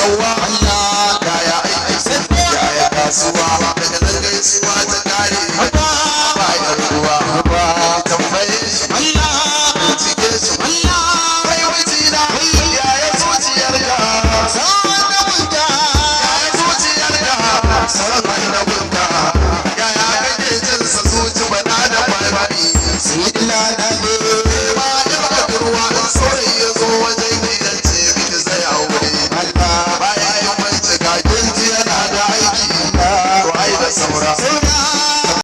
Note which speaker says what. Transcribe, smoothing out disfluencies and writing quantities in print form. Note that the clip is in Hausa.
Speaker 1: yawa Allah kaya aiki yaya kasuwa daga nan gaisuwa ta kare ba yan ruwa ba tambaye shi Allah bincike shi Allah kai wuce na yaya zuciyar ka sauran da bunta yaya zuciyar ka sauran da bunta yaya kake jin sa zuci bana da barbari sai illa da be ba da ruwa in saurayi ya zo wajen gidan ce miki zai aure Allah bayan yin bincika kin ji yana da aiki to ai da saura